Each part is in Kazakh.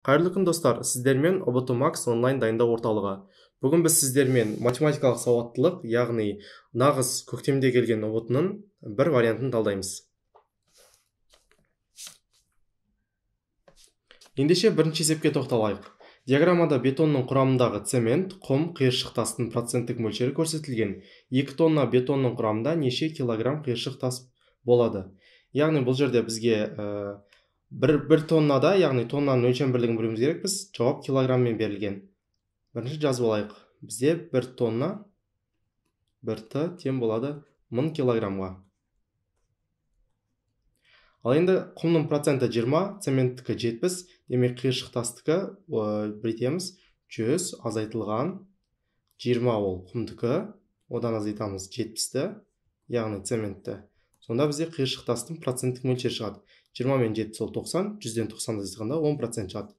Қайырлы күн достар, сіздермен ұбт Max онлайн дайындау орталығы. Бүгін біз сіздермен математикалық сауаттылық, яғни нағыз көктемде келген ұбтның бір вариантын талдаймыз. Ендеше бірінші есепке тоқталайық. Диаграммада бетонның құрамындағы цемент, құм, қиыршық тастың проценттік мөлшері көрсетілген. 2 тонна бетонның құрамында неше килограмм қиыршық тас болады? Яғни бұл жерде бізге бір тоннада, яғни тоннаның өлшем бірлігін білуіміз керек, біз жауап килограмммен берілген. Бірінші жазып алайық. Бізде 1 тонна 1Т тең болады 1000 килограммға. Ал енді құмның проценті 20, цементтікі 70, демек қиыршық тастікі бірітеміз 100 азайтылған 20 ол құмдікі, одан азайтамыз 70-ті, яғни цементті. Сонда бізде қиыршық тастың проценттік мөлшері шығады. 20 мен 70 ол 90, 100-ден 90 азайтқанда 10% шығады.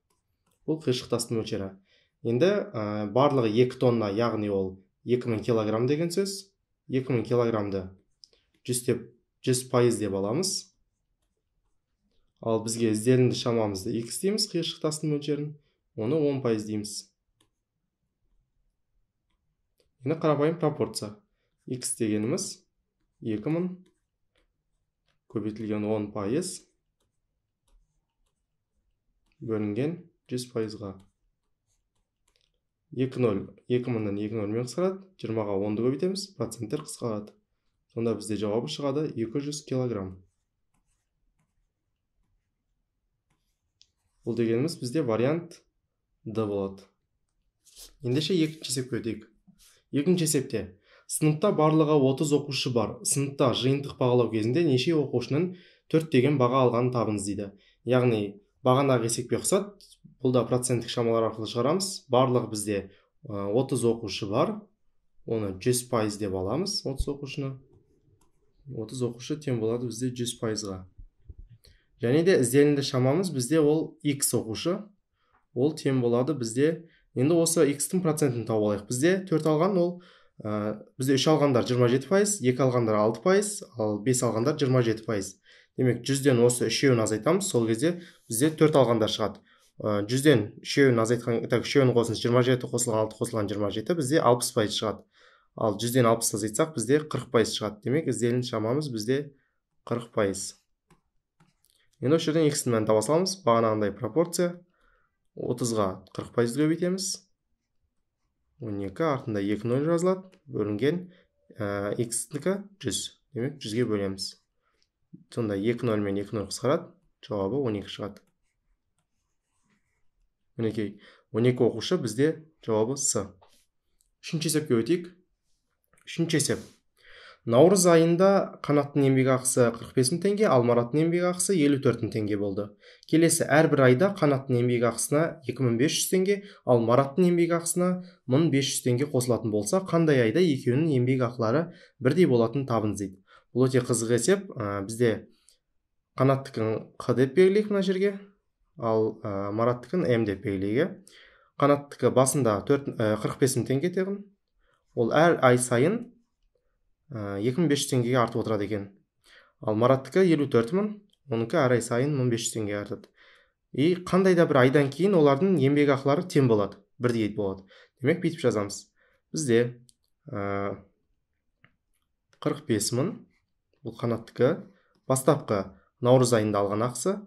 Бұл қиыршық тастың мөлшері. Енді барлығы 2 тонна, яғни ол 2000 килограмм деген сөз. 2000 килограммды 100% деп аламыз. Ал бізге іздерінді шамамызды x дейміз, қиыршық тастың мөлшерін, оны 10% дейміз. Енді қарапайым пропорция. X дегеніміз 2000 көбейтілген 10% бөлінген 100%-ға. 2000-дан 2000-мен қысқарады, 20-ға 10-ды көбейтеміз, проценттер қысқарады. Сонда бізде жауабы шығады 200 килограмм. Бұл дегеніміз бізде вариант D болады. Ендеше екінші есепке өтейік. Екінші есепте, сыныпта барлығы 30 оқушы бар. Сыныпта жиынтық бағалау кезінде неше оқушының 4 деген баға алғанын табыңыз дейді. Яғни бағанағы есепке ұқсат, бұл да проценттік шамалар арқылы шығарамыз. Барлығы бізде 30 оқушы бар. Оны 100% деп аламыз, 30 оқушыны. 30 оқушы тең болады бізде 100%-ға. Және де ізденімді шамамыз бізде ол x оқушы. Ол тең болады бізде. Енді осы x-тің процентін тауып алайық. Бізде 4 алған, ол бізде 3 алғандар 27%, 2 алғандар 6%, ал 5 алғандар 27%. Демек 100-ден осы 3-еуін азайтамыз, сол кезде бізде 4 алғандар шығады. 100-ден 3-еуін азайтқан, 3-еуін қосыңыз 27, қосылған 6, қосылған 27, бізде 60% шығады. Ал 100-ден 60 азайтсақ, бізде 40% шығады. Демек ізденімді шамамыз бізде 40%. Енді осы жерден x-ін мәнін таба саламыз. Бағанағындай пропорция. 30-ға 40% көбейтеміз. 12 артында 2 жазылады. Бөлінген x-нікі 100. Демек 100-ге бөлеміз. Сонда 2 мен 2 қысқарады. Жауабы 12 шығады. Мінекей, 12 оқушы бізде жауабы С. Үшінші есепке өтейік. Үшінші есеп. Наурыз айында Қанаттың еңбек ақысы 45 000 теңге, ал Мараттың еңбек ақысы 54 000 теңге болды. Келесі әрбір айда Қанаттың еңбек ақысына 2500 теңге, ал Мараттың еңбек ақысына 1500 теңге қосылатын болса, қандай айда екеуінің еңбек ақылары бірдей болатын табыңыз дейді. Бұл өте қызық есеп. Бізде Қанаттікін Q деп белгілейік мына жерге, ал Мараттікін М деп белгілейік. Қанаттікі басында 45 000 теңге тегін. Ол әр ай сайын 2500 теңгеге артып отырады екен. Ал Мараттікі 54 000, оныкі әр ай сайын 1500 теңге артады. И қандай да бір айдан кейін олардың еңбек ақылары тең болады, бірдей болады. Демек бүйтіп жазамыз. Бізде 45 000, бұл Қанаттікі, бастапқы наурыз айында алған ақысы,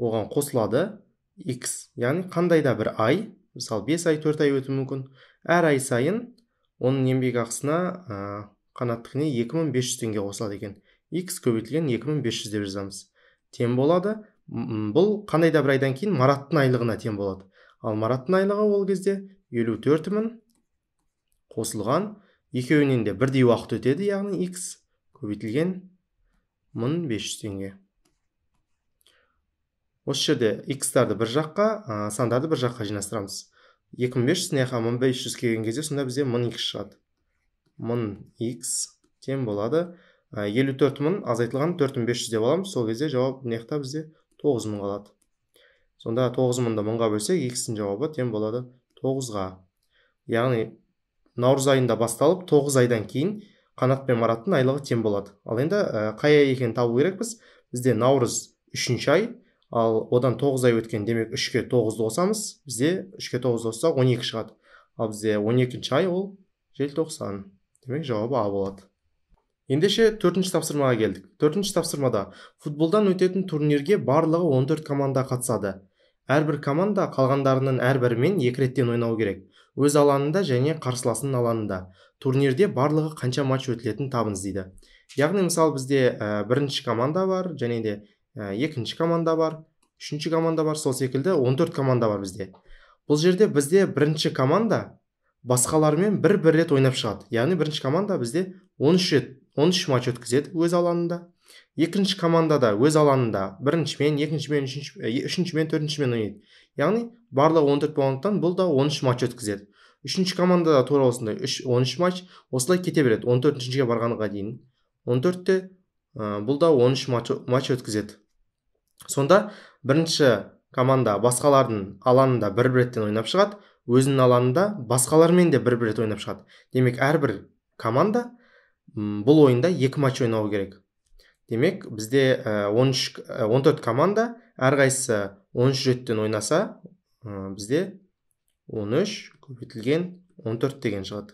оған қосылады x, яғни қандай да бір ай, мысалы 5 ай, 4 ай өтуі мүмкін, әр ай сайын оның еңбек ақысына Қанаттікіне 2500 теңге қосылады екен. X көбейтілген 2500 деп жазамыз. Тең болады. Бұл қандай да бір айдан кейін Мараттың айлығына тең болады. Ал Мараттың айлығы ол кезде 54 000 қосылған, екеуінен де бірдей уақыт өтеді, яғни X көбейтілген 1500 теңге. Осы жерде X-тарды бір жаққа, сандарды бір жаққа жинастырамыз. 2500 неқа 1500 келген кезде сонда бізде 1000x шығады. 1000x тең болады 54 000 азайтылған 4500 деп аламыз. Сол кезде жауап неқта бізде 9000 қалады. Сонда 9000-ды 1000-ға бөлсек, x-тің жауабы тең болады 9-ға. Яғни наурыз айында басталып 9 айдан кейін Қанат пен Мараттың айлығы тең болады. Ал енді қай ай екенін табу керекпіз. Бізде наурыз 3-ші ай, ал одан 9 ай өткен, демек 3-ке 9-ды қосамыз, бізде 3-ке 9-ды қоссақ 12 шығады. Ал бізде 12-ші ай ол желтоқсан. Демек жауабы А болады. Ендеше 4-ші тапсырмаға келдік. 4-ші тапсырмада футболдан өтетін турнирге барлығы 14 команда қатысады. Әрбір команда қалғандарының әрбірімен 2 реттен ойнау керек. Өз алаңында және қарсыласының алаңында. Турнирде барлығы қанша матч өтілетін табыңыз дейді. Яғни мысалы бізде бірінші команда бар, және де екінші команда бар, үшінші команда бар, сол секілді 14 команда бар бізде. Бұл жерде бізде бірінші команда басқалармен бір рет ойнап шығады. Яғни бірінші команда бізде 13 матч өткізеді өз алаңында. Екінші командада өз алаңында біріншімен, екіншімен, үшіншімен, төртіншімен ойнайды. Яғни барлығы 14 болғандықтан бұл да 13 матч өткізеді. Үшінші командада тура осындай 13 матч осылай кете береді 14-шіге барғанға дейін. 14-те бұл да 13 матч өткізеді. Сонда бірінші команда басқалардың алаңында бір реттен ойнап шығады, өзінің алаңында басқалармен де бір рет ойнап шығады. Демек әрбір команда бұл ойында 2 матч ойнауы керек. Демек бізде 14 команда әрқайсысы 13 реттен ойнаса, бізде 13 көбейтілген 14 деген шығады.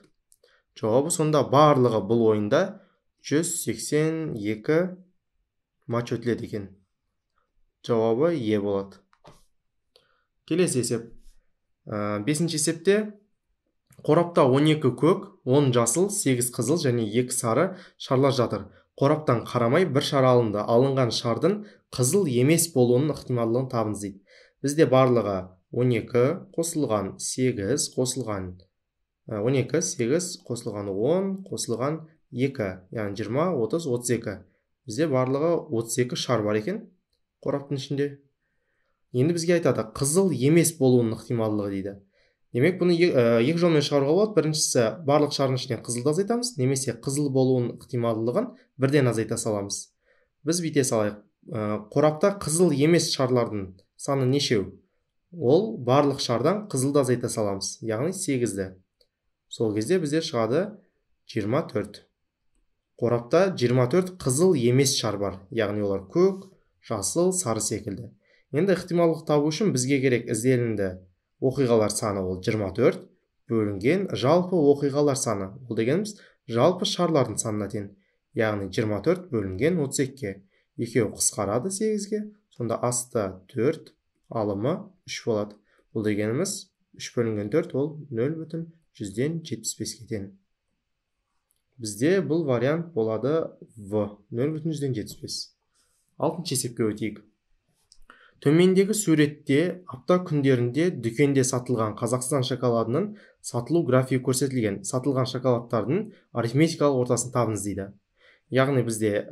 Жауабы сонда барлығы бұл ойында 182 матч өтіледі екен. Жауабы Е болады. Келесі есеп. 5-ші есепте қорапта 12 көк, 10 жасыл, 8 қызыл және 2 сары шарлар жатыр. Қораптан қарамай бір шар алынды. Алынған шардың қызыл емес болуының ықтималдығын табыңыз дейді. Бізде барлығы 12 қосылған 8 қосылған 12, 8 қосылған 10 қосылған 2, яғни 20, 30, 32. Бізде барлығы 32 шар бар екен қораптың ішінде. Енді бізге айтады, қызыл емес болуының ықтималдығы дейді. Демек, бұны екі жолмен шығаруға болады. Біріншісі, барлық шардың ішінен қызылды азайтамыз, немесе қызыл болуының ықтималдығын бірден азайта саламыз. Біз бүйте салайық. Қорапта қызыл емес шарлардың саны нешеу? Ол барлық шардан қызылды азайта саламыз, яғни 8-ді. Сол кезде бізде шығады 24. Қорапта 24 қызыл емес шар бар, яғни олар көк, жасыл, сары секілді. Енді ықтималдық табу үшін бізге керек ізделінді оқиғалар саны ол 24 бөлінген жалпы оқиғалар саны. Ол дегеніміз жалпы шарлардың санына тең. Яғни 24 бөлінген 32-ге. Екеуі қысқарады 8-ге. Сонда асты 4, алымы 3 болады. Бұл дегеніміз 3 бөлінген 4 ол 0,175-ге тең. Бізде бұл вариант болады В. 0,175. 6-ші есепке өтейік. Төмендегі суретте апта күндерінде дүкенде сатылған Қазақстан шоколадының сатылу графигі көрсетілген. Сатылған шоколадтардың арифметикалық ортасын табыңыз дейді. Яғни бізде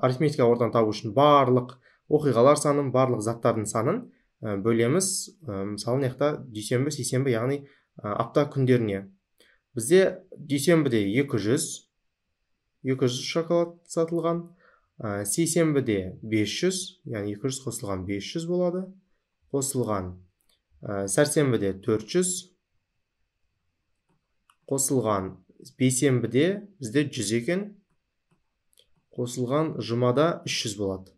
арифметикалық ортаны табу үшін барлық оқиғалар санын, барлық заттардың санын бөлеміз. Мысалы, мына дүйсенбі, сейсенбі, яғни апта күндеріне. Бізде дүйсенбіде 200 шоколад сатылған. Сейсенбіде 500, яғни 200 қосылған 500 болады. Қосылған сәрсенбіде 400. Қосылған бейсенбіде бізде 100 екен. Қосылған жұмада 300 болады.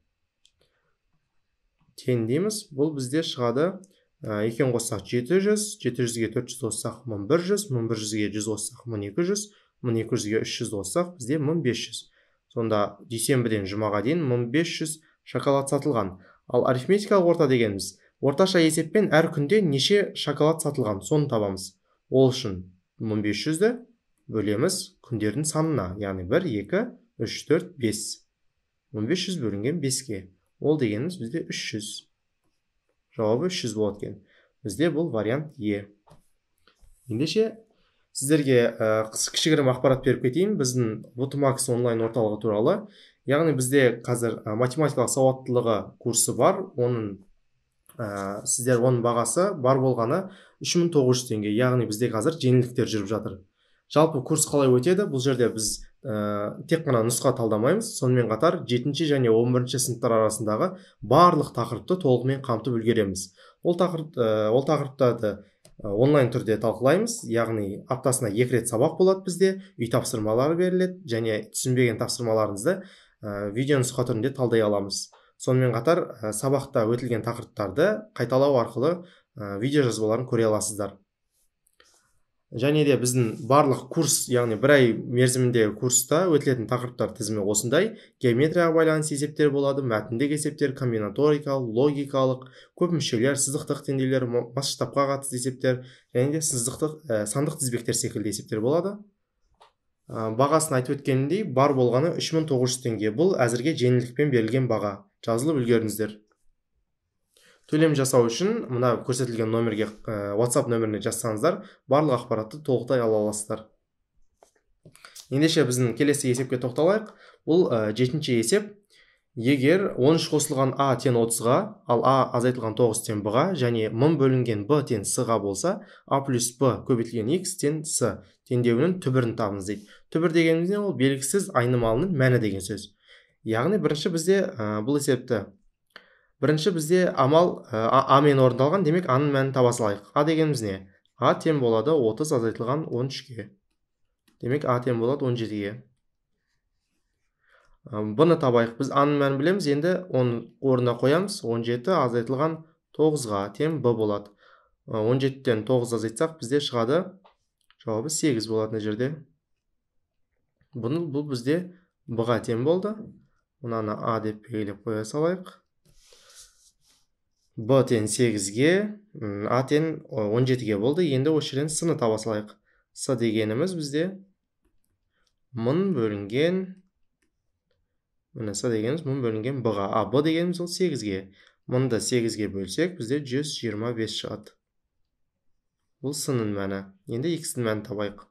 Тең дейміз. Бұл бізде шығады. Екен қоссақ 700, 700-ге 400 қоссақ 1100, 1100-ге 100 қоссақ 1200, 1200-ге 300 қоссақ бізде 1500. Сонда дүйсенбіден жұмаға дейін 1500 шоколад сатылған. Ал арифметикалық орта дегеніміз, орташа есеппен әр күнде неше шоколад сатылған, соны табамыз. Ол үшін 1500-ді бөлеміз күндердің санына, яғни 1, 2, 3, 4, 5. 1500 бөлінген 5-ке. Ол дегеніміз бізде 300. Жауабы 300 болады екен. Бізде бұл вариант Е. Ендеше сіздерге кішігірім ақпарат беріп кетейін біздің Botomax онлайн орталығы туралы. Яғни бізде қазір математикалық сауаттылығы курсы бар. Сіздер оның бағасы бар болғаны 3900 теңге. Яғни бізде қазір жеңілдіктер жүріп жатыр. Жалпы курс қалай өтеді? Бұл жерде біз тек қана нұсқа талдамаймыз. Сонымен қатар 7-ші және 11-ші сыныптар арасындағы барлық тақырыпты толығымен қамтып үлгереміз. Ол тақырыптарды онлайн түрде талқылаймыз, яғни аптасына 2 рет сабақ болады бізде, үй тапсырмалары беріледі, және түсінбеген тапсырмаларыңызды видео нұсқа түрінде талдай аламыз. Сонымен қатар сабақта өтілген тақырыптарды қайталау арқылы видео жазбаларын көре аласыздар. Және де біздің барлық курс, яғни бір ай мерзіміндегі курста өтілетін тақырыптар тізімі осындай: геометрияға байланысты есептер болады, мәтіндік есептер, комбинаторикалық, логикалық, көп мүшелер, сызықтық теңдеулер, масштабқа қатысты есептер, және де сандық тізбектер секілді есептер болады. Бағасын айтып өткенімдей, бар болғаны 3900 теңге. Бұл әзірге жеңілдікпен берілген баға. Жазылып үлгеріңіздер. Төлем жасау үшін мына көрсетілген номерге, WhatsApp нөміріне жазсаңыздар, барлық ақпаратты толықтай ала аласыздар. Ендеше біздің келесі есепке тоқталайық. Бұл 7-ші есеп. Егер 13 қосылған А тең 30-ға, ал А азайтылған 9 тең Б-ға және 1000 бөлінген Б тең С-ға болса, А плюс Б көбейтілген X тең С теңдеуінің түбірін табыңыз дейді. Түбір дегеніміз не? Ол белгісіз айнымалының мәні деген сөз. Яғни бірінші бізде амал А мен орындалған, демек А-ның мәнін таба салайық. А дегеніміз не? А тең болады 30 азайтылған 13-ге. Демек А тең болады 17-ге. Бұны табайық. Біз А-ның мәнін білеміз, енді оның орнына қоямыз. 17 азайтылған 9-ға тең Б болады. 17-тен 9 азайтсақ, бізде шығады жауабы 8 болады жерде. Бұл бізде Б-ға тең болды. Мұнаны А деп белгілеп қоя салайық. Б тең 8-ге, А тең 17-ге болды. Енді осы жерден С-ны таба салайық. С дегеніміз бізде 1000 бөлінген, С дегеніміз 1000 бөлінген Б-ға. А Б дегеніміз ол 8-ге. 1000-ды 8-ге бөлсек, бізде 125 шығады. Бұл С-ның мәні. Енді X-ның мәнін табайық.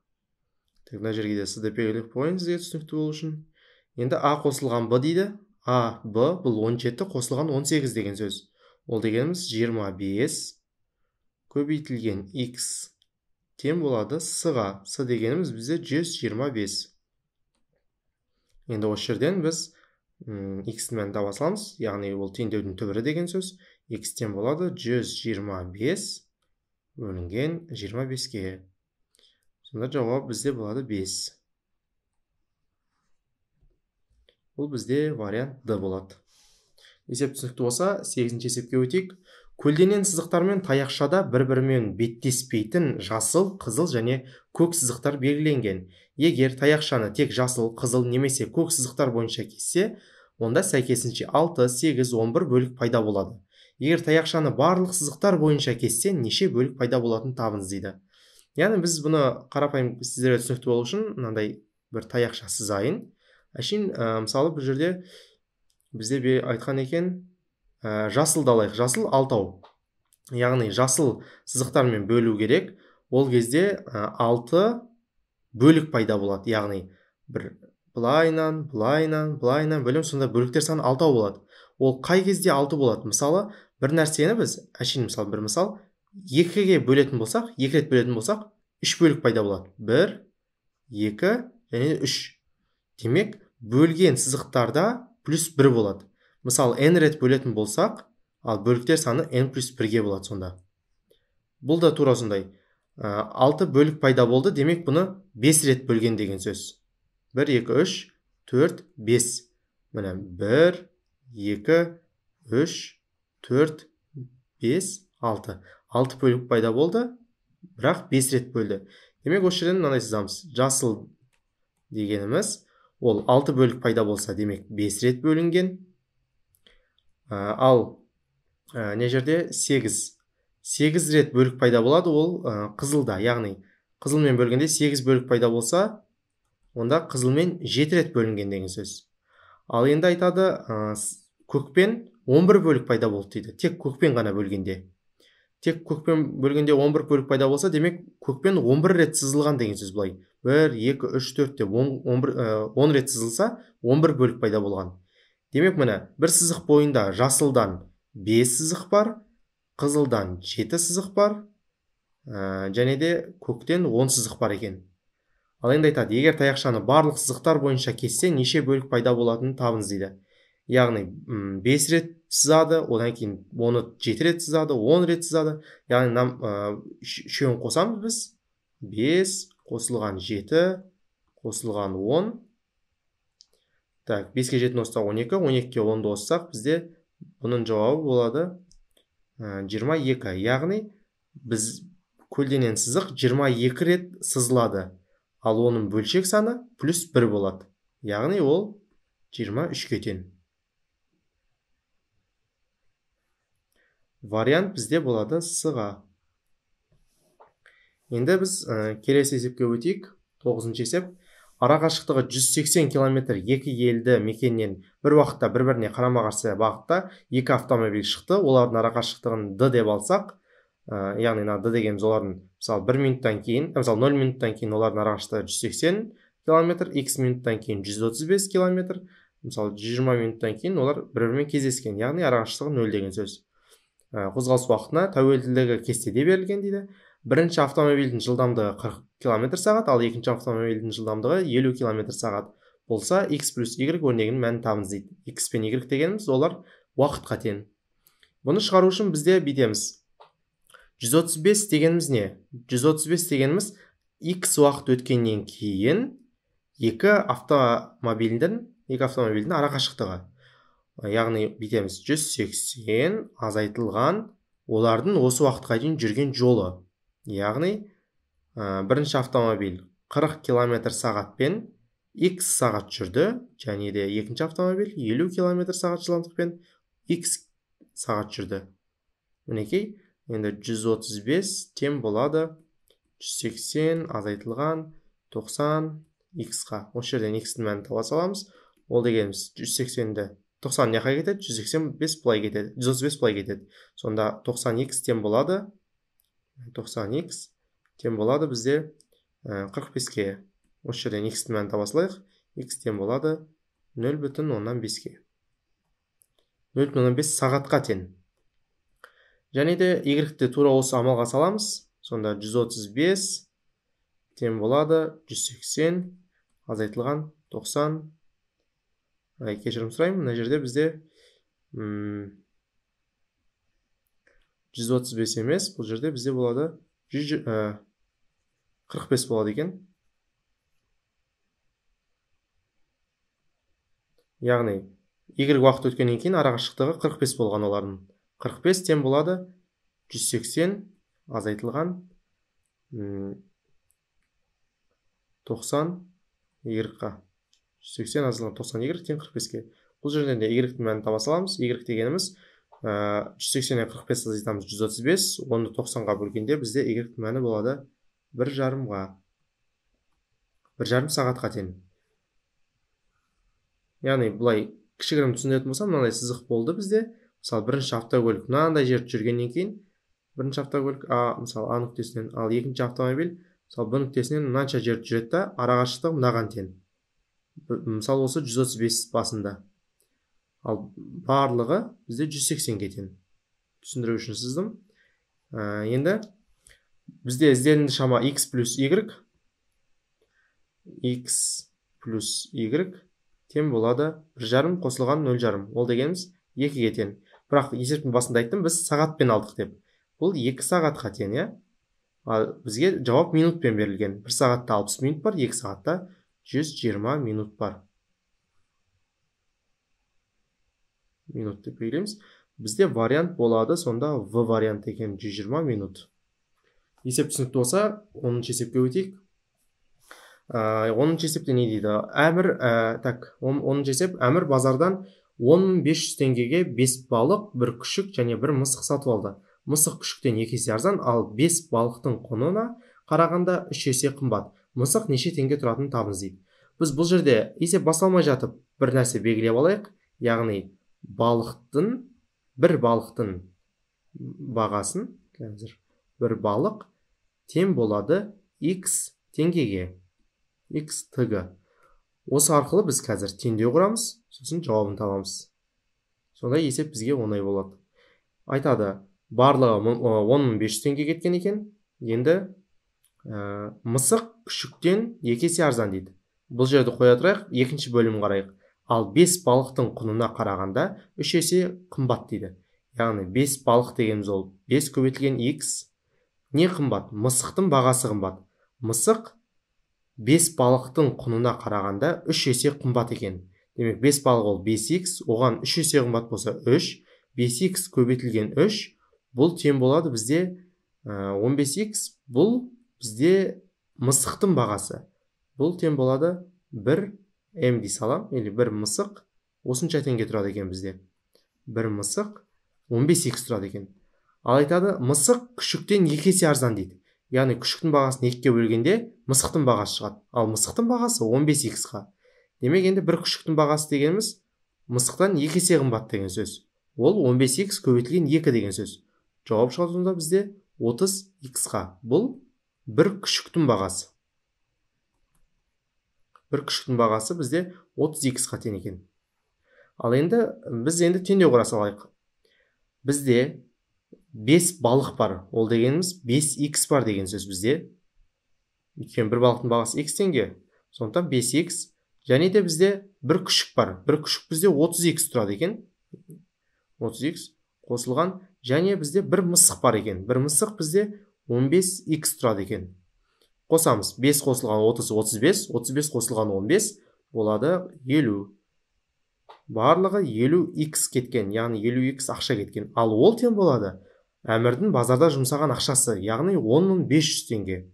Мына жерге де С деп белгілеп қойыңыз, сізге түсінікті болу үшін. Енді А қосылған Б дейді. А, Б бұл 17 қосылған 18 деген сөз. Ол дегеніміз 25 көбейтілген X тең болады С-ға. С дегеніміз бізде 125. Енді осы жерден біз X-ның мәнін таба саламыз. Яғни ол теңдеудің түбірі деген сөз. X тең болады 125 бөлінген 25-ге. Сонда жауап бізде болады 5. Бұл бізде вариант Д болады. Есеп түсінікті болса, 8-ші есепке өтейік. Көлденең сызықтар мен таяқшада бір-бірімен беттеспейтін жасыл, қызыл және көк сызықтар белгіленген. Егер таяқшаны тек жасыл, қызыл немесе көк сызықтар бойынша кессе, онда сәйкесінше 6, 8, 11 бөлік пайда болады. Егер таяқшаны барлық сызықтар бойынша кессе, неше бөлік пайда болатын табыңыз дейді. Яғни біз бұны қарапайым сіздерге түсінікті болу үшін мынандай бір таяқша сызайын. Мысалы бұл жерде бізде айтқан екен, жасылды алайық. Жасыл 6. Яғни жасыл сызықтармен бөлу керек. Ол кезде 6 бөлік пайда болады. Яғни бір бұлайнан бөлім, сонда бөліктер саны 6 болады. Ол қай кезде 6 болады? Мысалы, бір нәрсені біз, бір мысал, 2-ге бөлетін болсақ, 2 рет бөлетін болсақ, 3 бөлік пайда болады. 1, 2 және 3. Демек, бөлген сызықтарда плюс 1 болады. Мысалы, n рет бөлетін болсақ, ал бөліктер саны n плюс 1-ге болады сонда. Бұл да тура сондай. 6 бөлік пайда болды, демек бұны 5 рет бөлген деген сөз. 1, 2, 3, 4, 5. Міне 1, 2, 3, 4, 5, 6. 6 бөлік пайда болды, бірақ 5 рет бөлді. Демек, осы жерден мынандай сызамыз. Жасыл дегеніміз, ол 6 бөлік пайда болса, демек 5 рет бөлінген. Ал не жерде 8. 8 рет бөлік пайда болады, ол қызылда. Яғни, қызылмен бөлгенде 8 бөлік пайда болса, онда қызылмен 7 рет бөлінген деген сөз. Ал енді айтады, көкпен 11 бөлік пайда болды дейді. Тек көкпен ғана бөлгенде. Тек көкпен бөлгенде 11 бөлік пайда болса, демек көкпен 11 рет сызылған деген сөз былай. 1, 2, 3, 4 деп 10 рет сызылса, 11 бөлік пайда болған. Демек, міне, бір сызық бойында жасылдан 5 сызық бар, қызылдан 7 сызық бар, және де көктен 10 сызық бар екен. Ал енді айтады, егер таяқшаны барлық сызықтар бойынша кессе, неше бөлік пайда болатынын табыңыз дейді. Яғни 5 рет сызады, одан кейін оны 7 рет сызады, 10 рет сызады. Яғни үшеуін қосамыз біз. 5 қосылған 7 қосылған 10. Так, 5-ке 7-ні қоссақ 12, 12-ке 10-ды қоссақ, бізде Бұның жауабы болады 22. Яғни біз көлденең сызық 22 рет сызылады. Ал оның бөлшек саны плюс 1 болады. Яғни ол 23-ке тең. Вариант бізде болады сыға. Енді біз келесі есепке өтейік. 9-шы есеп. Ара қашықтығы 180 км екі елді мекеннен бір уақытта бір-біріне қарама-қарсы бағытта екі автомобиль шықты. Олардың ара қашықтығын d деп алсақ, яғни d дегеніміз олардың мысалы 1 минуттан кейін, мысалы 0 минуттан кейін олардың ара қашықтығы 180 км, x минуттан кейін 135 км, мысалы 20 минуттан кейін олар бір-бірімен кездескен, яғни ара қашықтығы 0 деген сөз. Қозғалыс уақытына тәуелділігі кестеде берілген дейді. Бірінші автомобильдің жылдамдығы 40 км сағат, ал екінші автомобильдің жылдамдығы 50 км сағат болса, x плюс y өрнегінің мәнін табыңыз дейді. X пен y дегеніміз олар уақытқа тең. Бұны шығару үшін бізде бүйтеміз. 135 дегеніміз не? 135 дегеніміз x уақыт өткеннен кейін екі автомобильдің ара қашықтығы. Яғни бүйтеміз 180 азайтылған олардың осы уақытқа дейін жүрген жолы. Яғни бірінші автомобиль 40 км сағатпен x сағат жүрді, және де екінші автомобиль 50 км сағат жылдамдықпен x сағат жүрді. Мінекей, енді 135 тең болады 180 азайтылған 90 x-қа. Осы жерден x-дің мәнін таба саламыз. Ол дегеніміз 180-ді 90 не қай кетеді? 185 бұлай кетеді. 135 бұлай кетеді. Сонда 90x тең болады. 90x тең болады бізде 45-ке. Осы жерден x-дің мәнін таба салайық. X тең болады 0,5-ке. 0,5 сағатқа тең. Және де y-ді тура осы амалға саламыз. Сонда 135 тең болады 180 азайтылған 90. Кешірім сұраймын, мына жерде бізде 135 емес, бұл жерде бізде болады 45 болады екен. Яғни, y уақыт өткеннен кейін ара қашықтығы 45 болған олардың. 45 тең болады 180 азайтылған 90 y-ға. 180 азайтылған 90 y тең 45-ке. Бұл жерден де y-дің мәнін таба саламыз. Y дегеніміз 180-нен 45 азайтамыз 135, оны 90-ға бөлгенде бізде y-дің мәні болады 1,5-ға. 1,5 сағатқа тең. Яғни бұлай кішігірім түсіндіретін болсам, мынандай сызық болды бізде. Мысалы, бірінші автокөлік мынандай жерді жүргеннен кейін, бірінші автокөлік мысалы А нүктесінен, ал екінші автомобиль мысалы Б нүктесінен мынанша жерді жүреді да, ара қашықтығы мынаған тең. Мысалы осы 135 басында. Ал барлығы бізде 180-ге тең. Түсіндіру үшін сыздым. Енді бізде ізденімді шама x плюс y. X плюс y тең болады 1,5 қосылған 0,5. Ол дегеніміз 2-ге тең. Бірақ есептің басында айттым, біз сағатпен алдық деп. Бұл 2 сағатқа тең, иә? Ал бізге жауап минутпен берілген. 1 сағатта 60 минут бар, 2 сағатта 120 минут бар. Минут деп белгілейміз. Бізде вариант болады, сонда В вариант екен 120 минут. Есеп түсінікті болса, 10-шы есепке өтейік. 10-шы есепте не дейді? 10-шы есеп, әмір базардан 10.500 теңгеге 5 балық, 1 күшік және 1 мысық сатып алды. Мысық күшіктен 2 есе арзан, ал 5 балықтың құнына қарағанда 3 есе қымбат. Мысық неше теңге тұратынын табыңыз дейді. Біз бұл жерде есеп басталмай жатып бір нәрсе белгілеп алайық. Яғни бір балықтың бағасын, бір балық тең болады x теңгеге. X тг. Осы арқылы біз қазір теңдеу құрамыз, сосын жауабын табамыз. Сонда есеп бізге оңай болады. Айтады, барлығы 10.500 теңге кеткен екен. Енді мысық күшіктен 2 есе арзан дейді. Бұл жерді қоя тұрайық, екінші бөлім қарайық. Ал 5 балықтың құнына қарағанда 3 есе қымбат дейді. Яғни 5 балық дегеніміз ол 5 көбейтілген x. Не қымбат? Мысықтың бағасы қымбат. Мысық 5 балықтың құнына қарағанда 3 есе қымбат екен. Демек 5 балық ол 5x, оған 3 есе қымбат болса 3. 5x көбейтілген 3 бұл тең болады бізде 15x бұл бізде мысықтың бағасы. Бұл тең болады 1m дей салам, или 1 мысық осынша теңге тұрады екен бізде. 1 мысық 15x тұрады екен. Ал айтады, мысық күшіктен 2 есе арзан дейді. Яғни күшіктің бағасын 2-ге бөлгенде мысықтың бағасы шығады. Ал мысықтың бағасы 15x-қа. Демек енді бір күшіктің бағасы дегеніміз мысықтан 2 есе қымбат деген сөз. Ол 15x көбейтілген 2 деген сөз. Жауап шығады сонда бізде 30x-қа. Бұл бір күшіктің бағасы. Бір күшіктің бағасы бізде 30x-қа тең екен. Ал енді біз теңдеу құра салайық. Бізде 5 балық бар. Ол дегеніміз 5x бар деген сөз бізде. Өйткені бір балықтың бағасы x теңге. Сондықтан 5x. Және де бізде бір күшік бар. Бір күшік бізде 30x тұрады екен. 30x қосылған. Және бізде бір мысық бар екен. Бір мысық бізде 15x тұрады екен. Қосамыз. 5 қосылған 30, 35. 35 қосылған 15 болады 50. Барлығы 50x кеткен. Яғни 50x ақша кеткен. Ал ол тең болады Әмірдің базарда жұмсаған ақшасы. Яғни 10.500 теңге.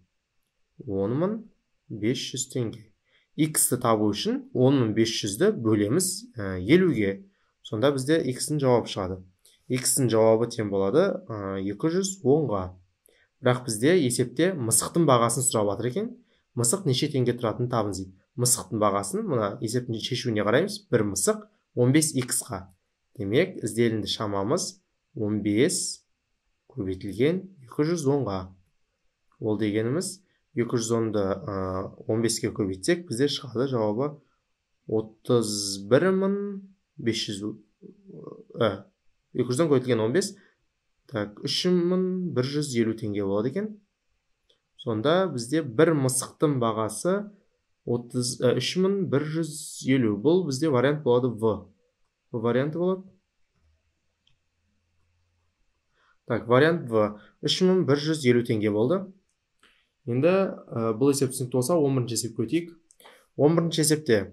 10.500 теңге. X-ті табу үшін 10.500-ді бөлеміз 50-ге. Сонда бізде X-дің жауабы шығады. X-дің жауабы тең болады 210-ға. Бірақ бізде есепте мысықтың бағасын сұрап жатыр екен. Мысық неше теңге тұратынын табыңыз дейді. Мысықтың бағасын мына есептің шешуіне қараймыз. Бір мысық 15x-қа. Демек, ізделінді шамамыз 15 көбейтілген 210-ға. Ол дегеніміз 210-ды 15-ке көбейтсек, бізде шығады жауабы 31.500. 200-дан көбейтілген 15. 3.150 теңге болады екен. Сонда бізде бір мысықтың бағасы 3.150. Бұл бізде вариант болады В. В варианты болады. Так, вариант В. 3.150 теңге болды. Енді бұл есеп түсінікті болса, 11-ші есепке өтейік. 11-ші есепте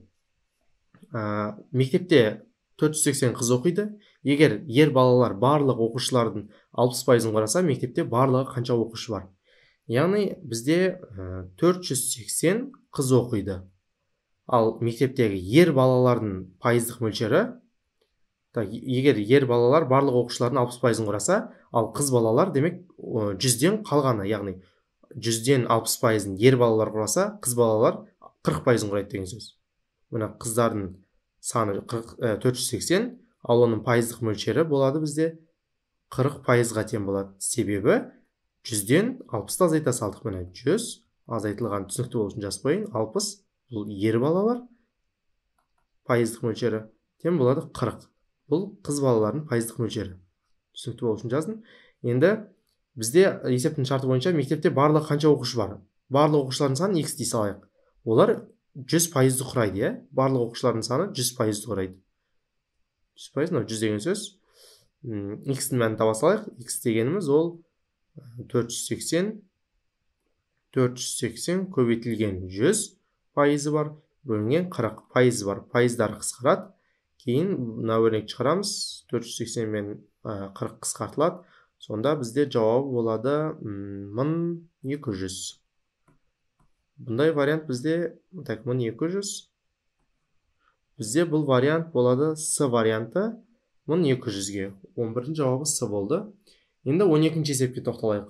мектепте 480 қыз оқиды. Егер ер балалар барлық оқушылардың 60%-ын қараса, мектепте барлығы қанша оқушы бар? Яғни бізде 480 қыз оқиды. Ал мектептегі ер балалардың пайыздық мөлшері, егер ер балалар барлық оқушылардың 60%-ын құраса, ал қыз балалар демек 100-ден қалғаны, яғни 100-ден 60%-ын ер балалар құраса, қыз балалар 40%-ын құрайды деген сөз. Мына қыздардың саны 480, ал оның пайыздық мөлшері болады бізде 40%-ға тең болады. Себебі 100-ден 60-ты азайта салдық. Міне 100 азайтылған, түсінікті болсын жазып қойын. 60 бұл ер балалар, пайыздық мөлшері тең болады 40. Бұл қыз балалардың пайыздық мөлшері. Түсінікті болсын жаздым. Енді бізде есептің шарты бойынша мектепте барлығы қанша оқушы бар? Барлық оқушылардың саны x дей салайық. Олар 100%-ды құрайды, барлық оқушылардың саны 100%-ды құрайды. 100%, 100 деген сөз. X-дің мәнін таба салайық. X дегеніміз ол 480 көбейтілген 100% бар, бөлінген 40% бар. Пайыздар қысқарады. Кейін мына өрнек шығарамыз. 480 мен 40 қысқартылады. Сонда бізде жауабы болады 1200. Бұндай вариант бізде 1200. Бізде бұл вариант болады С варианты 1200-ге. 11-дің жауабы С болды. Енді 12-ші есепке тоқталайық.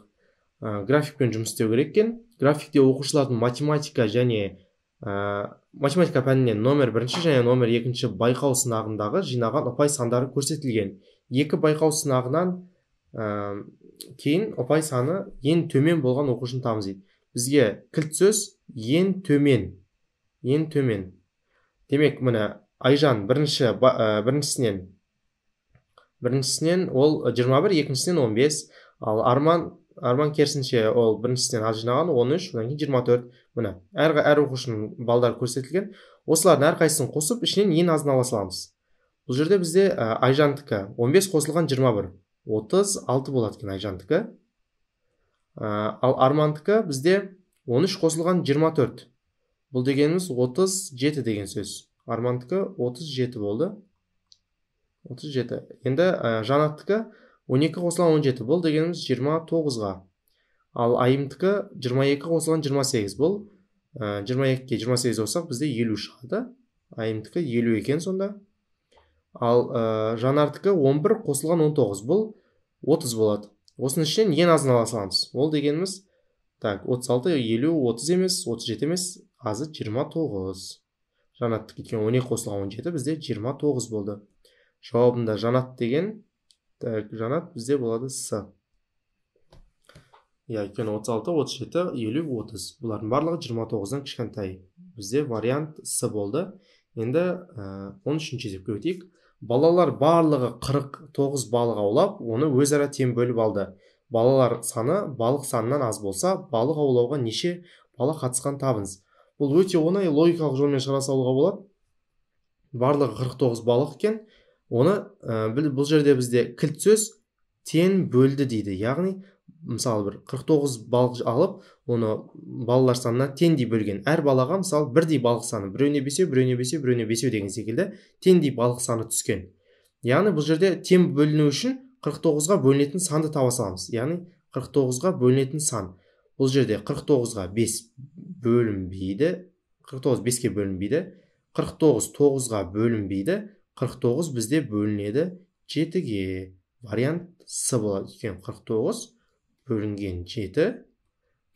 Графикпен жұмыс істеу керек екен. Графикте оқушылардың математика және математика пәнінен номер 1 және номер 2 байқау сынағындағы жинаған ұпай сандары көрсетілген. Екі байқау сынағынан кейін ұпай саны ең төмен болған оқушыны табыңыз дейді. Бізге кілт сөз ең төмен. Демек, міне Айжан біріншісінен ол 21, екіншісінен 15, ал Арман керісінше ол біріншісінен аз жинаған 13, одан кейін 24. Міне әр оқушының балдары көрсетілген. Осылардың әрқайсысын қосып, ішінен ең азын ала саламыз. Бұл жерде бізде Айжандікі 15 қосылған 21, 36 болады екен Айжандікі. Ал Армандікі бізде 13 қосылған 24. Бұл дегеніміз 37 деген сөз. Армандікі 37 болды. 37. Енді Жанаттікі 12 қосылған 17. Бұл дегеніміз 29-ға. Ал Айымдікі 22 қосылған 28. Бұл 22-ке 28 қоссақ бізде 50 шығады. Айымдікі 50 екен сонда. Ал Жанардікі 11 қосылған 19. Бұл 30 болады. Осының ішінен ең азын ала саламыз. Ол дегеніміз 36, 50, 30 емес, 37 емес, азы 29. Жанаттікі 12 қосылған 17 бізде 29 болды. Жауабында Жанат деген, Жанат бізде болады С. Өйткені 36, 37, 50, 30. Бұлардың барлығы 29-дан кішкентай. Бізде вариант С болды. Енді 13-ші есепке өтейік. Балалар барлығы 49 балық аулап, оны өзара тең бөліп алды. Балалар саны балық санынан аз болса, балық аулауға неше бала қатысқан табыңыз. Бұл өте оңай логикалық жолмен шығара салуға болады. Барлығы 49 балық екен. Оны бұл жерде бізде кілт сөз тең бөлді дейді. Яғни, мысалы бір 49 балық алып, оны балалар санына теңдей бөлген. Әр балаға мысалы бірдей балық саны, біреуіне 5, біреуіне 5, біреуіне 5 деген секілді теңдей балық саны түскен. Яғни бұл жерде тең бөліну үшін 49-ға бөлінетін санды таба саламыз. Яғни 49-ға бөлінетін сан. Бұл жерде 49-ға 5 бөлінбейді. 49 5-ке бөлінбейді. 49 9-ға бөлінбейді. 49 бізде бөлінеді 7-ге. Вариант С болады. Екен 49 бөлінген 7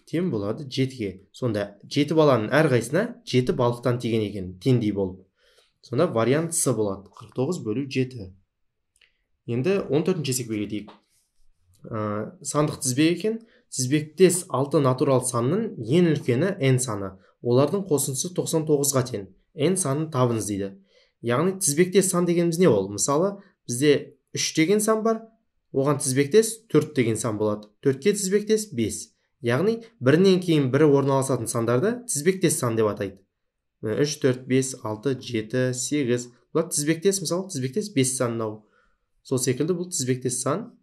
тең болады 7-ге. Сонда 7 баланың әрқайсына 7 балықтан тиген екен, теңдей болып. Сонда вариант С болады. 49 бөлу 7. Енді 14-ші есепке кетейік. Сандық тізбек екен. Тізбектес 6 натурал санның ең үлкені n саны. Олардың қосындысы 99-ға тең. n санын табыңыз дейді. Яғни тізбектес сан дегеніміз не ол? Мысалы, бізде 3 деген сан бар, оған тізбектес 4 деген сан болады. 4-ке тізбектес 5. Яғни бірінен кейін бірі орналасатын сандарды тізбектес сан деп атайды. 3, 4, 5, 6, 7, 8. Бұл тізбектес, мысалы, тізбектес 5 санын. Сол секілді бұл тізбектес сан.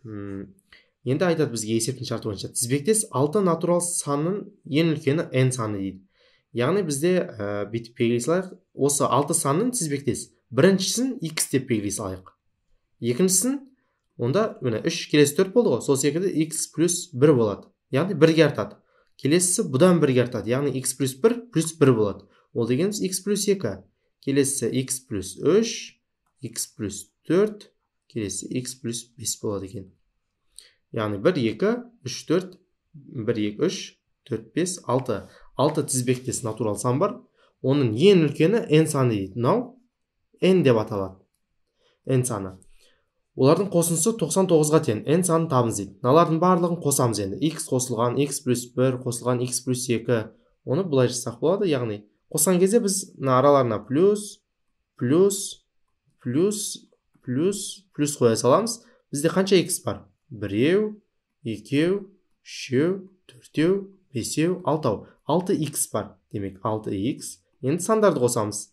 Енді айтады бізге есептің шарты бойынша. Тізбектес 6 натурал санның ең үлкені n саны дейді. Яғни бізде бүйтіп белгілей салайық. Осы 6 санның тізбектес. Біріншісін x деп белгілей салайық. Екіншісін онда 3 келесі 4 болды ғой. Сол секілді x плюс 1 болады. Яғни 1-ге артады. Келесісі бұдан 1-ге артады. Яғни x плюс 1 плюс 1 болады. Ол дегеніміз x плюс 2. Келесісі x плюс 3, x плюс 4, келесі x плюс 5 болады екен. Яғни 1, 2, 3, 4, 1, 2, 3, 4, 5, 6. 6 тізбектес натурал сан бар. Оның ең үлкені n саны дейді. Мынау n деп аталады. n саны. Олардың қосындысы 99-ға тең. n санын табыңыз дейді. Мыналардың барлығын қосамыз енді. x қосылған, x плюс 1 қосылған, x плюс 2. Оны бұлай жасақ болады. Яғни қосқан кезде біз араларына плюс қоя саламыз. Бізде қанша x бар? 1, 2, 3, 4, 5, 6. 6x бар. Демек 6x. Енді сандарды қосамыз.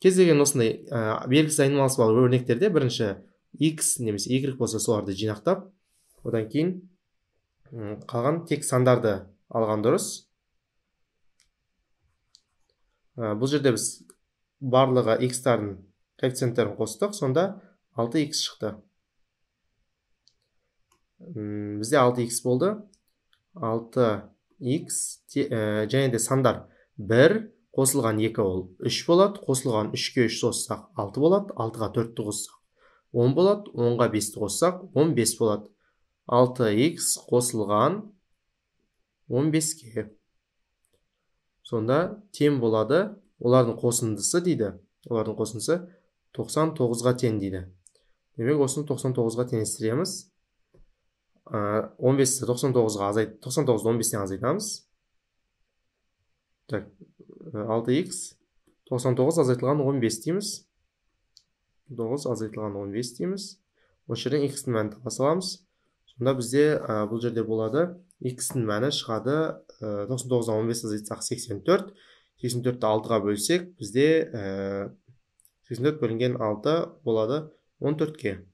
Кез келген осындай белгісіз айнымалысы бар өрнектерде бірінші x немесе y болса соларды жинақтап, одан кейін қалған тек сандарды алған дұрыс. Бұл жерде біз барлығы x-тардың коэффициенттерін қостық, сонда 6x шықты. Бізде 6x болды. 6x және де сандар 1 қосылған 2 ол 3 болады. Қосылған 3-ке 3 қоссақ 6 болады. 6-ға 4-ті қоссақ 10 болады. 10-ға 5-ті қоссақ 15 болады. 6x қосылған 15-ке. Сонда тең болады. Олардың қосындысы дейді. Олардың қосындысы 99-ға тең дейді. Демек, осыны 99-ға теңестіреміз. 15-ті 99-ға 99-ды 15-тен азайтамыз. 6x 99 азайтылған 15 дейміз. 9 азайтылған 15 дейміз. Осы жерден x-дің мәнін таба саламыз. Сонда бізде бұл жерде болады. X-дің мәні шығады 99-дан 15 азайтсақ 84. 84-ті 6-ға бөлсек, бізде 84 бөлінген 6 болады 14-ке.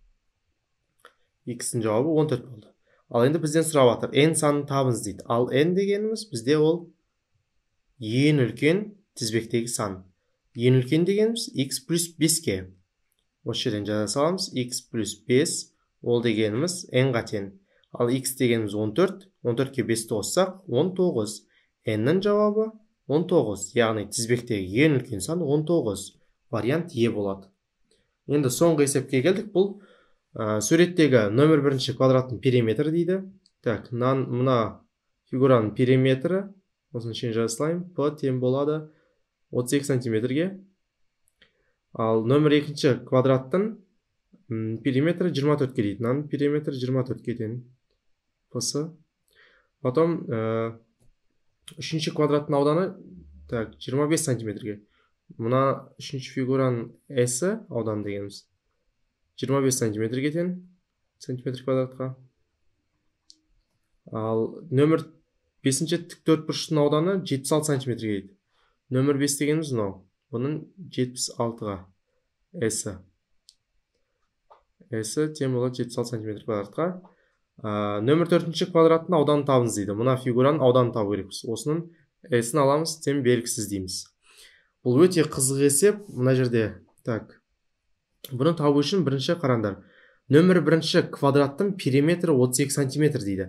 X-дің жауабы 14 болды. Ал енді бізден сұрап жатыр. n санын табыңыз дейді. Ал n дегеніміз бізде ол ең үлкен тізбектегі сан. Ең үлкен дегеніміз x плюс 5-ке. осы жерден жаза саламыз. X плюс 5 ол дегеніміз n-ға тең. Ал x дегеніміз 14. 14-ке 5-ті қоссақ 19. N-нің жауабы 19. Яғни тізбектегі ең үлкен сан 19. Вариант Е болады. Енді соңғы есепке келдік. Бұл суреттегі номер бірінші квадраттың периметрі дейді. Так, мына фигураның периметрі, осыны шен жазылайым, P тең болады 32 сантиметрге. Ал номер екінші квадраттың периметрі 24-ке дейді. Мынаның периметрі 24-ке тең. P-сы. Потом үшінші квадраттың ауданы 25 сантиметрге. Мына үшінші фигураның S-ы аудан дегеніміз 25 сантиметрге тең, сантиметр квадратқа. Ал нөмір 5-ші тіктөртбұрыштың ауданы 76 сантиметрге дейді. Нөмір 5 дегеніміз мынау. Бұның 76-ға S-ы. S-ы тең болады 76 сантиметр квадратқа. Нөмір 4-ші квадраттың ауданын табыңыз дейді. Мына фигураның ауданын табу керекпіз. Осының S-ін аламыз, тең белгісіз дейміз. Бұл өте қызық есеп. Мына жерде, так. Бұны табу үшін бірінші қараңдар. Нөмір бірінші квадраттың периметрі 32 сантиметр дейді.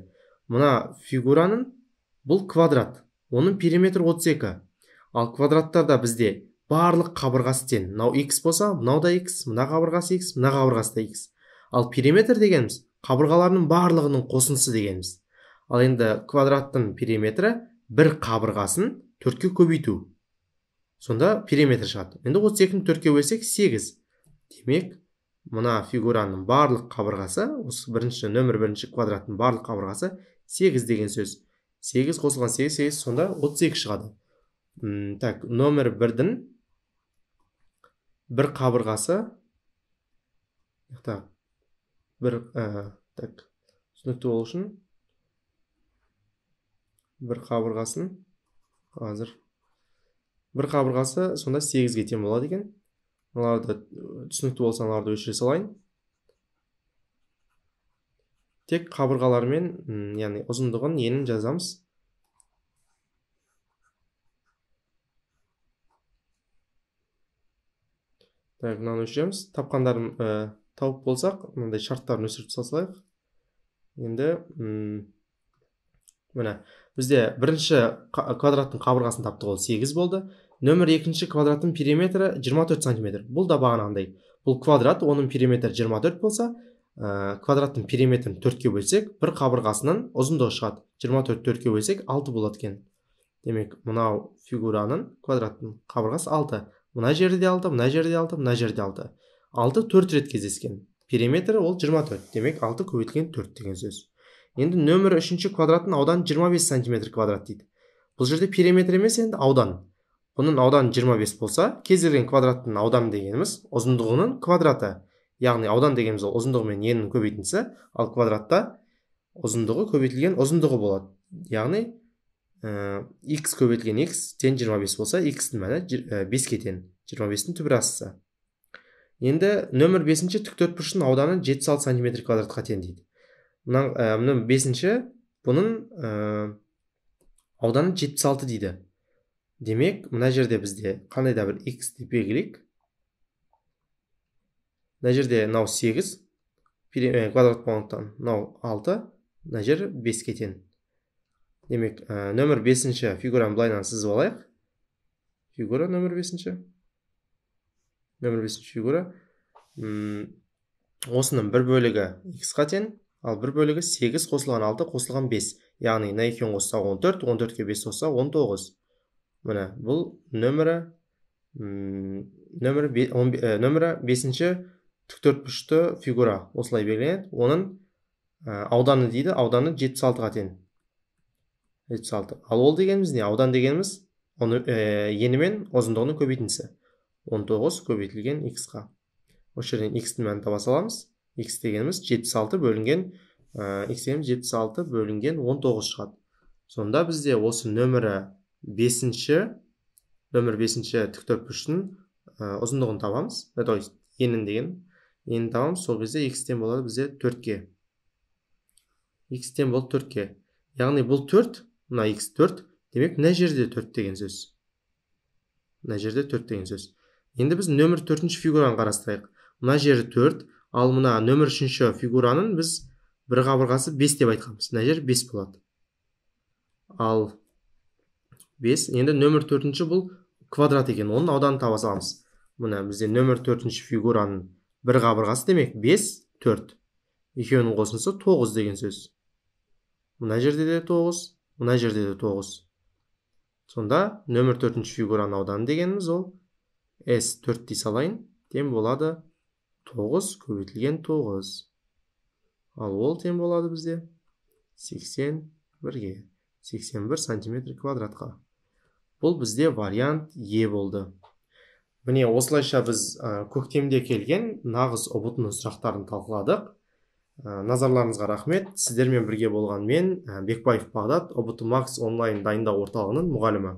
Мына фигураның бұл квадрат. Оның периметрі 32. Ал квадраттарда бізде барлық қабырғасы тең. Мынау x болса, мынау да x, мына қабырғасы x, мына қабырғасы да x. Ал периметр дегеніміз қабырғаларының барлығының қосындысы дегеніміз. Ал енді квадраттың периметрі бір қабырғасын 4-ке көбейту. Сонда периметр шығады. Енді 32-ні 4-ке бөлсек 8. Демек, мына фигураның барлық қабырғасы, осы нөмір бірінші квадраттың барлық қабырғасы 8 деген сөз. 8 қосылған 8, сонда 32 шығады. Так, номер бірдің бір қабырғасы, так, түсінікті болу үшін бір қабырғасын, қазір бір қабырғасы сонда 8-ге тең болады екен. Мыналарды түсінікті болса, мыналарды өшіре салайын. Тек қабырғалармен, яғни ұзындығын енін жазамыз. Так, мынаны өшіреміз. Тапқандарым тауып болсақ, мынандай шарттарын өсіріп салсалайық. Енді міне бізде бірінші квадраттың қабырғасын таптық, ол 8 болды. Нөмір екінші квадраттың периметрі 24 сантиметр. Бұл да бағанағындай. Бұл квадрат, оның периметрі 24 болса, квадраттың периметрін 4-ке бөлсек, бір қабырғасының ұзындығы шығады. 24 4-ке бөлсек 6 болады екен. Демек, мынау фигураның квадраттың қабырғасы 6. Мына жерде 6, мына жерде 6, мына жерде 6. 6 4 рет кездескен. Периметрі ол 24. Демек, 6 көбейтілген 4 деген сөз. Енді нөмір 3-ші квадраттың ауданы 25 сантиметр квадрат дейді. Бұл жерде периметр емес, енді аудан. Бұның ауданы 25 болса, кез келген квадраттың ауданы дегеніміз ұзындығының квадраты. Яғни аудан дегеніміз ол ұзындығы мен енінің көбейтіндісі, ал квадратта ұзындығы көбейтілген ұзындығы болады. Яғни x көбейтілген x тең 25 болса, x-дің мәні 5-ке тең. 25-дің түбір астысы. Енді нөмір 5-ші тіктөртбұрыштың ауданы 76 сантиметр квадратқа тең дейді. Мына 5-ші бұның ауданы 76 дейді. Демек, мына жерде бізде қандай да бір x деп белгілейік. Мына жерде мынау 8 квадрат болғандықтан, мынау 6, мына жер 5-ке тең. Демек, нөмір 5-ші фигураны былайынан сызып алайық. Фигура нөмір 5-ші. Нөмір 5-ші фигура. Осының бір бөлігі x-қа тең, ал бір бөлігі 8 қосылған 6 қосылған 5. Яғни, мына екеуін қоссақ 14, 14-ке 5 қоссақ 19. Міне, бұл нөмірі 5-ші тіктөртбұрышты фигура осылай белгіленеді. Оның ауданы дейді, ауданы 76-ға тең. 76. Ал ол дегеніміз не? Аудан дегеніміз ені мен ұзындығының көбейтіндісі. 19 көбейтілген x-қа. Осы жерден x-дің мәнін таба саламыз. X дегеніміз 76 бөлінген 19 шығады. Сонда бізде осы нөмірі 5-ші тіктөртбұрыштың ұзындығын табамыз. То есть енін деген. Енін табамыз. Сол кезде x-тен болады бізде 4-ке. X-тен болды 4-ке. Яғни бұл 4, мына x 4. Демек, мына жерде 4 деген сөз. Мына жерде 4 деген сөз. Енді біз нөмір 4-ші фигураны қарастырайық. мына жері 4, ал мына нөмір 3 фигураның біз бір қабырғасы 5 деп айтқанбыз. Мына жер 5 болады. Ал 5, енді нөмір 4 бұл квадрат екен, оның ауданын таба саламыз. Мына бізде нөмір 4 фигураның бір қабырғасы демек 5, 4. Екеуінің қосындысы 9 деген сөз. Мына жерде де 9, мына жерде де 9. Сонда нөмір 4 фигураның ауданы дегеніміз ол S4 дей салайын, тең болады 9 көбейтілген 9. Ал ол тең болады бізде 81-ге. 81 сантиметр квадратқа. Бұл бізде вариант Е болды. Міне осылайша біз көктемде келген нағыз ұбт сұрақтарын талқыладық. Назарларыңызға рахмет. Сіздермен бірге болған мен Бекбаев Бағдат, ұбт Макс онлайн дайындау орталығының мұғалімі.